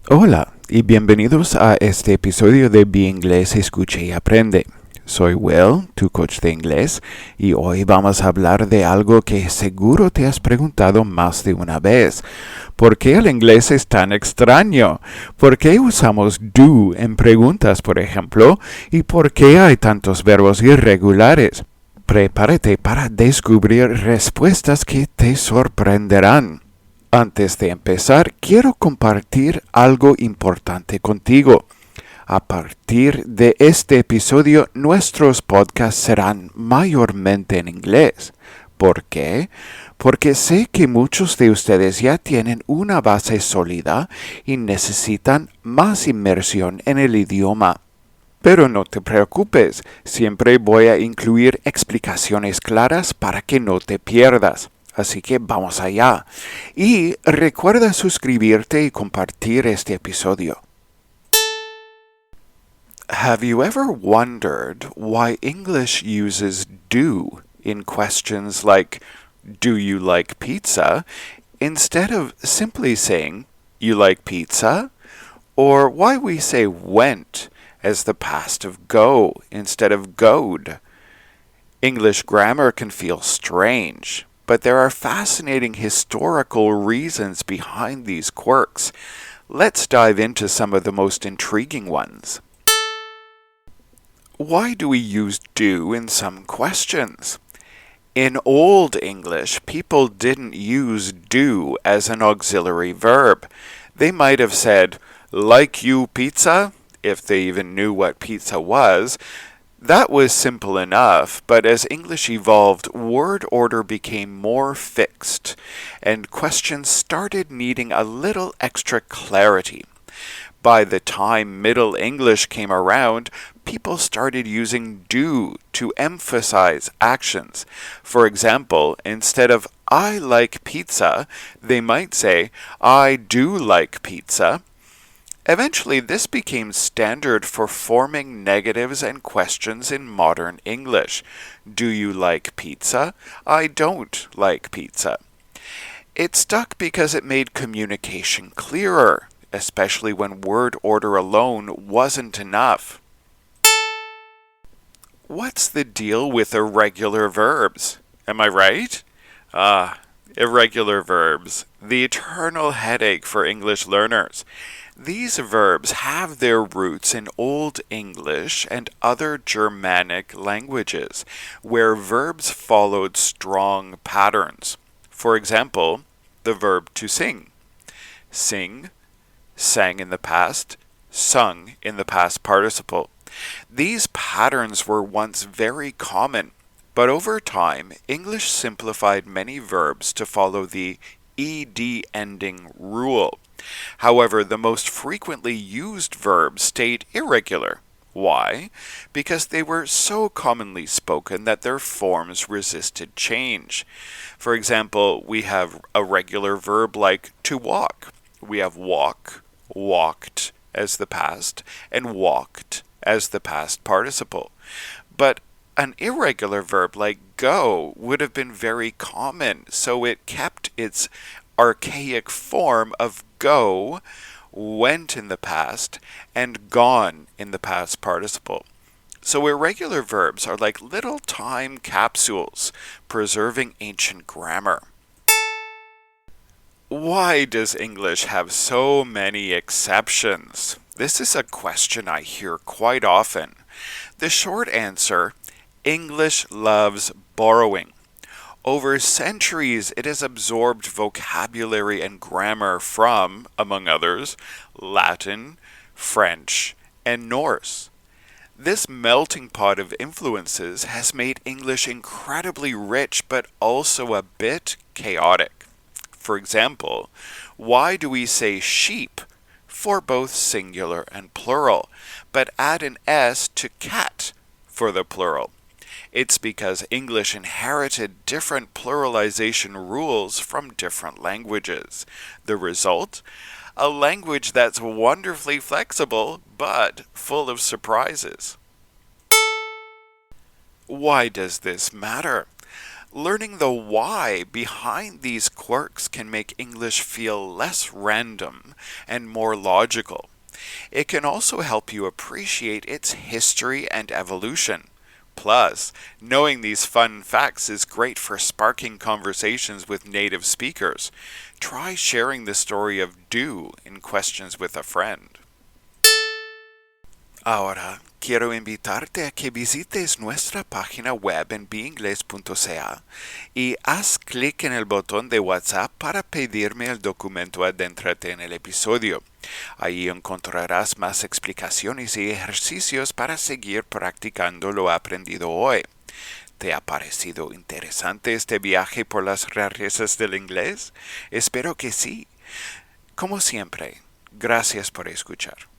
Hola y bienvenidos a este episodio de BE Inglés, Escucha y Aprende. Soy Will, tu coach de inglés, y hoy vamos a hablar de algo que seguro te has preguntado más de una vez. ¿Por qué el inglés es tan extraño? ¿Por qué usamos do en preguntas, por ejemplo? ¿Y por qué hay tantos verbos irregulares? Prepárate para descubrir respuestas que te sorprenderán. Antes de empezar, quiero compartir algo importante contigo. A partir de este episodio, nuestros podcasts serán mayormente en inglés. ¿Por qué? Porque sé que muchos de ustedes ya tienen una base sólida y necesitan más inmersión en el idioma. Pero no te preocupes, siempre voy a incluir explicaciones claras para que no te pierdas. Así que vamos allá. Y recuerda suscribirte y compartir este episodio. Have you ever wondered why English uses do in questions like, do you like pizza, instead of simply saying, you like pizza? Or why we say went as the past of go instead of goed? English grammar can feel strange, but there are fascinating historical reasons behind these quirks. Let's dive into some of the most intriguing ones. Why do we use do in some questions? In Old English, people didn't use do as an auxiliary verb. They might have said, like you pizza, if they even knew what pizza was. That was simple enough, but as English evolved, word order became more fixed, and questions started needing a little extra clarity. By the time Middle English came around, people started using do to emphasize actions. For example, instead of I like pizza, they might say I do like pizza. Eventually, this became standard for forming negatives and questions in modern English. Do you like pizza? I don't like pizza. It stuck because it made communication clearer, especially when word order alone wasn't enough. What's the deal with irregular verbs? Am I right? Irregular verbs, the eternal headache for English learners. These verbs have their roots in Old English and other Germanic languages, where verbs followed strong patterns. For example, the verb to sing. Sing, sang in the past, sung in the past participle. These patterns were once very common, but over time, English simplified many verbs to follow the ed ending rule. However, the most frequently used verbs stayed irregular. Why? Because they were so commonly spoken that their forms resisted change. For example, we have a regular verb like to walk. We have walk, walked as the past, and walked as the past participle. But an irregular verb like go would have been very common, so it kept its archaic form of go, went in the past, and gone in the past participle. So irregular verbs are like little time capsules, preserving ancient grammar. Why does English have so many exceptions? This is a question I hear quite often. The short answer, English loves borrowing. Over centuries, it has absorbed vocabulary and grammar from, among others, Latin, French, and Norse. This melting pot of influences has made English incredibly rich but also a bit chaotic. For example, why do we say sheep for both singular and plural, but add an S to cat for the plural? It's because English inherited different pluralization rules from different languages. The result? A language that's wonderfully flexible, but full of surprises. Why does this matter? Learning the why behind these quirks can make English feel less random and more logical. It can also help you appreciate its history and evolution. Plus, knowing these fun facts is great for sparking conversations with native speakers. Try sharing the story of do in questions with a friend. Ahora, quiero invitarte a que visites nuestra página web en beingles.ca y haz clic en el botón de WhatsApp para pedirme el documento Adéntrate en el episodio. Ahí encontrarás más explicaciones y ejercicios para seguir practicando lo aprendido hoy. ¿Te ha parecido interesante este viaje por las rarezas del inglés? Espero que sí. Como siempre, gracias por escuchar.